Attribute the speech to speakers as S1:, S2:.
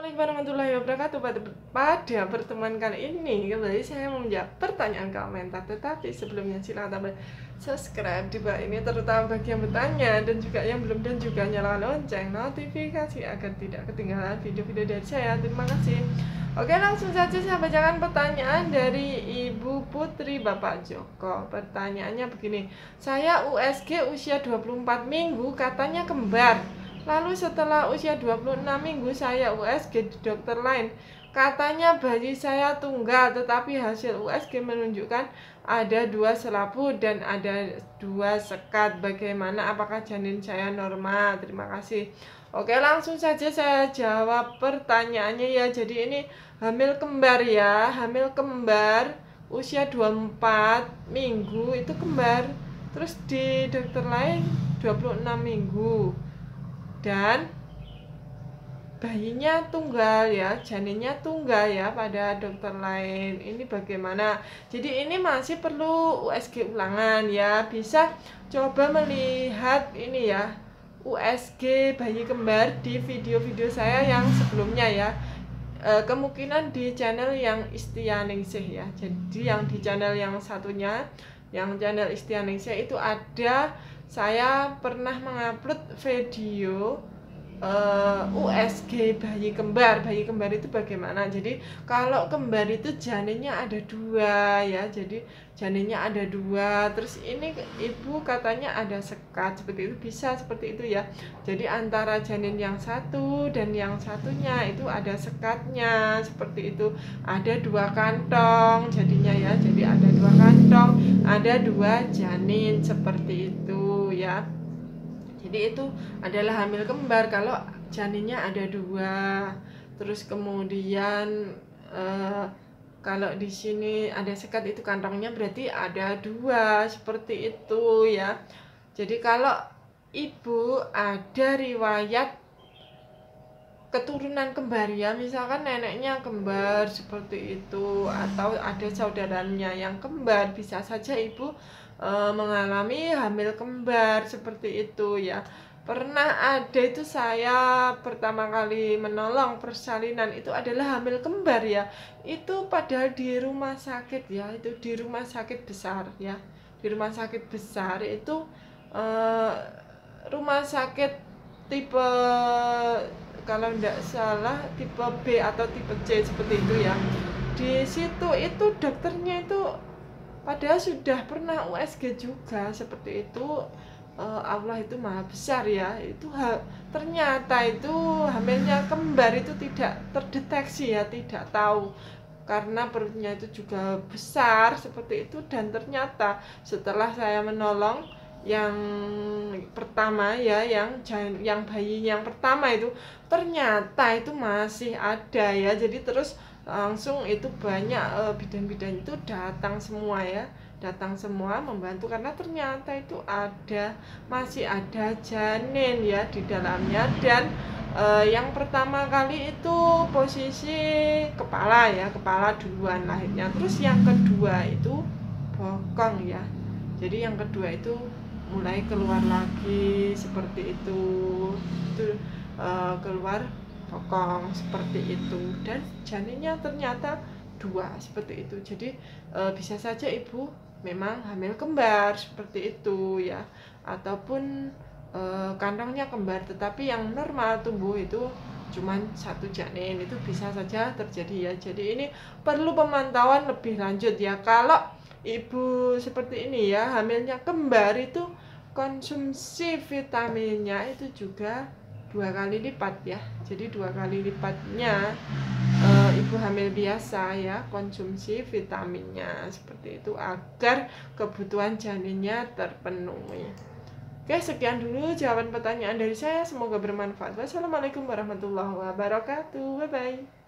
S1: Assalamualaikum warahmatullahi wabarakatuh. Pada pertemuan kali ini kembali saya mau menjawab pertanyaan komentar. Tetapi sebelumnya silakan subscribe di bawah ini, terutama bagi yang bertanya dan juga yang belum, dan juga nyalakan lonceng notifikasi agar tidak ketinggalan video-video dari saya. Terima kasih. Oke, langsung saja saya bacakan pertanyaan dari Ibu Putri Bapak Joko. Pertanyaannya begini: saya USG usia 24 minggu, katanya kembar. Lalu setelah usia 26 minggu saya USG di dokter lain, katanya bayi saya tunggal, tetapi hasil USG menunjukkan ada 2 selapu dan ada 2 sekat. Bagaimana, apakah janin saya normal? Terima kasih. Oke, langsung saja saya jawab pertanyaannya ya. Jadi ini hamil kembar ya, hamil kembar usia 24 minggu itu kembar. Terus di dokter lain 26 minggu. Dan bayinya tunggal ya, janinnya tunggal ya pada dokter lain. Ini bagaimana? Jadi ini masih perlu USG ulangan ya. Bisa coba melihat ini ya, USG bayi kembar di video-video saya yang sebelumnya ya. Kemungkinan di channel yang Istianingsih ya. Jadi yang di channel yang satunya, yang channel Istianingsih itu ada, saya pernah mengupload video USG bayi kembar. Bayi kembar itu bagaimana? Jadi kalau kembar itu janinnya ada 2 ya. Jadi janinnya ada 2. Terus ini ibu katanya ada sekat, seperti itu. Bisa seperti itu ya. Jadi antara janin yang satu dan yang satunya itu ada sekatnya, seperti itu. Ada 2 kantong jadinya ya. Jadi ada 2 kantong, ada 2 janin, seperti itu ya. Jadi itu adalah hamil kembar kalau janinnya ada 2. Terus kemudian kalau di sini ada sekat, itu kantongnya berarti ada 2, seperti itu ya. Jadi kalau ibu ada riwayat keturunan kembar ya, misalkan neneknya kembar seperti itu, atau ada saudaranya yang kembar, bisa saja ibu mengalami hamil kembar seperti itu ya. Pernah ada itu, saya pertama kali menolong persalinan itu adalah hamil kembar ya. Itu padahal di rumah sakit ya, itu di rumah sakit besar ya. Di rumah sakit besar itu rumah sakit tipe, kalau tidak salah tipe B atau tipe C seperti itu ya. Di situ itu dokternya itu padahal sudah pernah USG juga seperti itu. Allah itu maha besar ya. Itu ternyata itu hamilnya kembar itu tidak terdeteksi ya, tidak tahu karena perutnya itu juga besar seperti itu. Dan ternyata setelah saya menolong yang pertama ya, yang bayi yang pertama itu, ternyata itu masih ada ya. Jadi terus langsung itu banyak bidan-bidan itu datang semua ya, datang semua membantu karena ternyata itu masih ada janin ya di dalamnya. Dan yang pertama kali itu posisi kepala ya, kepala duluan lahirnya. Terus yang kedua itu bokong ya. Jadi yang kedua itu mulai keluar lagi seperti itu keluar bokong seperti itu, dan janinnya ternyata 2 seperti itu. Jadi bisa saja ibu memang hamil kembar seperti itu ya, ataupun kantongnya kembar tetapi yang normal tumbuh itu cuman 1 janin, itu bisa saja terjadi ya. Jadi ini perlu pemantauan lebih lanjut ya. Kalau ibu seperti ini ya, hamilnya kembar, itu konsumsi vitaminnya itu juga 2 kali lipat ya. Jadi 2 kali lipatnya ibu hamil biasa ya, konsumsi vitaminnya seperti itu agar kebutuhan janinnya terpenuhi. Oke, sekian dulu jawaban pertanyaan dari saya, semoga bermanfaat. Wassalamualaikum warahmatullahi wabarakatuh. Bye bye.